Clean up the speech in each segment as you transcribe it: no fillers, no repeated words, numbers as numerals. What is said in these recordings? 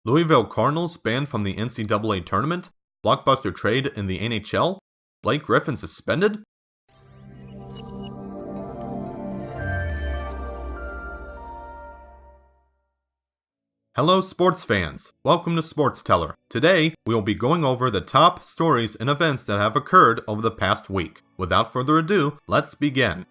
Louisville Cardinals banned from the NCAA tournament? Blockbuster trade in the NHL? Blake Griffin suspended? Hello sports fans, welcome to Sports Teller. Today, we will be going over the top stories and events that have occurred over the past week. Without further ado, let's begin.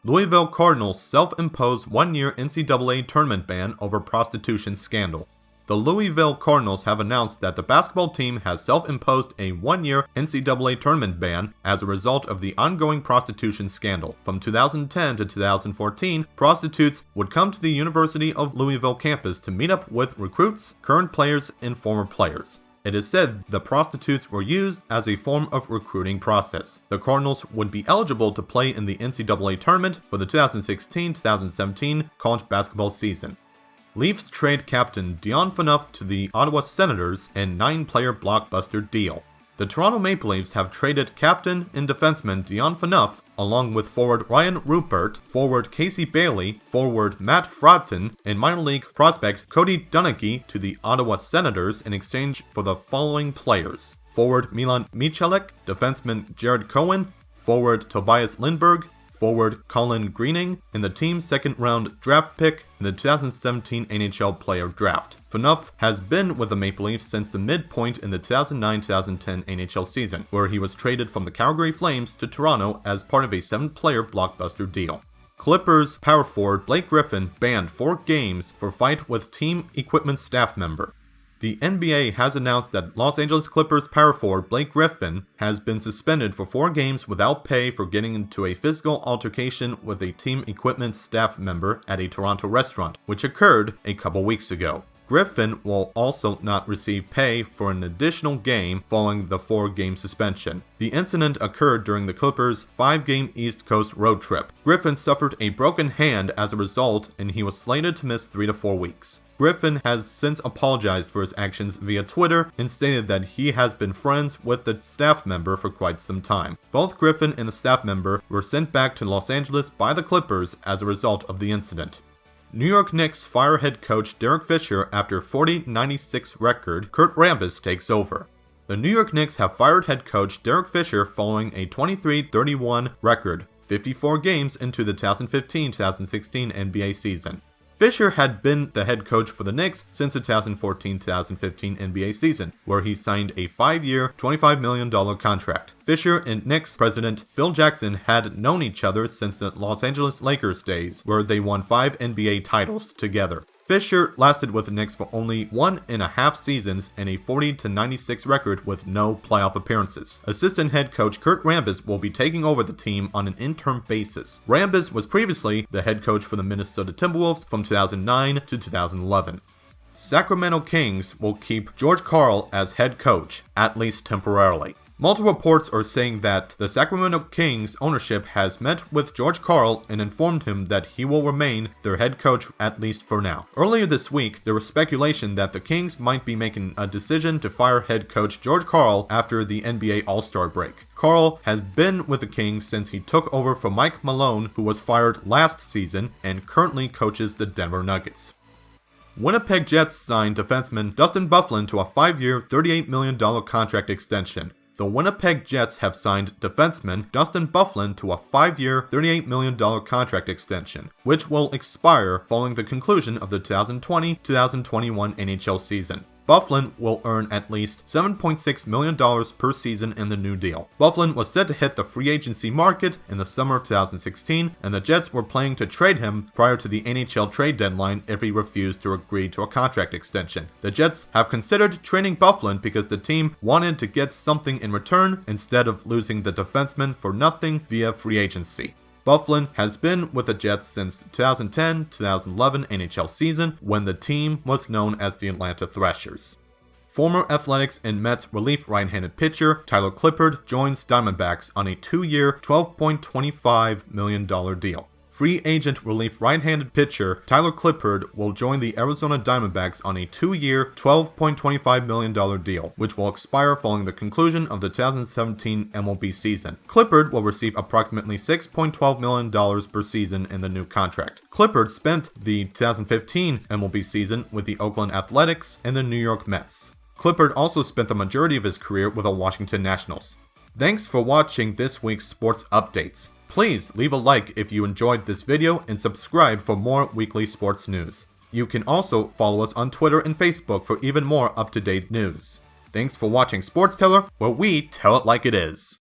Louisville Cardinals self-imposed one-year NCAA tournament ban over prostitution scandal. The Louisville Cardinals have announced that the basketball team has self-imposed a one-year NCAA tournament ban as a result of the ongoing prostitution scandal. From 2010 to 2014, prostitutes would come to the University of Louisville campus to meet up with recruits, current players, and former players. It is said the prostitutes were used as a form of recruiting process. The Cardinals would be eligible to play in the NCAA tournament for the 2016-2017 college basketball season. Leafs trade captain Dion Phaneuf to the Ottawa Senators in 9-player blockbuster deal. The Toronto Maple Leafs have traded captain and defenseman Dion Phaneuf, along with forward Ryan Rupert, forward Casey Bailey, forward Matt Frampton, and minor league prospect Cody Dunnicky to the Ottawa Senators in exchange for the following players: forward Milan Michalek, defenseman Jared Cohen, forward Tobias Lindberg, forward Colin Greening, and the team's second-round draft pick in the 2017 NHL Player Draft. Phaneuf has been with the Maple Leafs since the midpoint in the 2009-2010 NHL season, where he was traded from the Calgary Flames to Toronto as part of a 7-player blockbuster deal. Clippers power forward Blake Griffin banned 4 games for fight with team equipment staff member. The NBA has announced that Los Angeles Clippers power forward Blake Griffin has been suspended for 4 games without pay for getting into a physical altercation with a team equipment staff member at a Toronto restaurant, which occurred a couple weeks ago. Griffin will also not receive pay for an additional game following the 4-game suspension. The incident occurred during the Clippers' 5-game East Coast road trip. Griffin suffered a broken hand as a result, and he was slated to miss 3 to 4 weeks. Griffin has since apologized for his actions via Twitter and stated that he has been friends with the staff member for quite some time. Both Griffin and the staff member were sent back to Los Angeles by the Clippers as a result of the incident. New York Knicks fire head coach Derek Fisher after 40-96 record. Kurt Rambis takes over. The New York Knicks have fired head coach Derek Fisher following a 23-31 record, 54 games into the 2015-2016 NBA season. Fisher had been the head coach for the Knicks since the 2014-2015 NBA season, where he signed a 5-year, $25 million contract. Fisher and Knicks president Phil Jackson had known each other since the Los Angeles Lakers days, where they won 5 NBA titles together. Fisher lasted with the Knicks for only 1.5 seasons and a 40-96 record with no playoff appearances. Assistant head coach Kurt Rambis will be taking over the team on an interim basis. Rambis was previously the head coach for the Minnesota Timberwolves from 2009 to 2011. Sacramento Kings will keep George Karl as head coach, at least temporarily. Multiple reports are saying that the Sacramento Kings ownership has met with George Karl and informed him that he will remain their head coach at least for now. Earlier this week, there was speculation that the Kings might be making a decision to fire head coach George Karl after the NBA All-Star break. Karl has been with the Kings since he took over for Mike Malone, who was fired last season and currently coaches the Denver Nuggets. Winnipeg Jets signed defenseman Dustin Byfuglien to a 5-year, $38 million contract extension. The Winnipeg Jets have signed defenseman Dustin Byfuglien to a 5-year, $38 million contract extension, which will expire following the conclusion of the 2020-2021 NHL season. Byfuglien will earn at least $7.6 million per season in the new deal. Byfuglien was set to hit the free agency market in the summer of 2016, and the Jets were planning to trade him prior to the NHL trade deadline if he refused to agree to a contract extension. The Jets have considered trading Byfuglien because the team wanted to get something in return instead of losing the defenseman for nothing via free agency. Byfuglien has been with the Jets since the 2010-2011 NHL season, when the team was known as the Atlanta Thrashers. Former Athletics and Mets relief right-handed pitcher Tyler Clippard joins Diamondbacks on a 2-year, $12.25 million deal. Free agent relief right-handed pitcher Tyler Clippard will join the Arizona Diamondbacks on a 2-year, $12.25 million deal, which will expire following the conclusion of the 2017 MLB season. Clippard will receive approximately $6.12 million per season in the new contract. Clippard spent the 2015 MLB season with the Oakland Athletics and the New York Mets. Clippard also spent the majority of his career with the Washington Nationals. Thanks for watching this week's sports updates. Please leave a like if you enjoyed this video and subscribe for more weekly sports news. You can also follow us on Twitter and Facebook for even more up-to-date news. Thanks for watching Sports Teller, where we tell it like it is.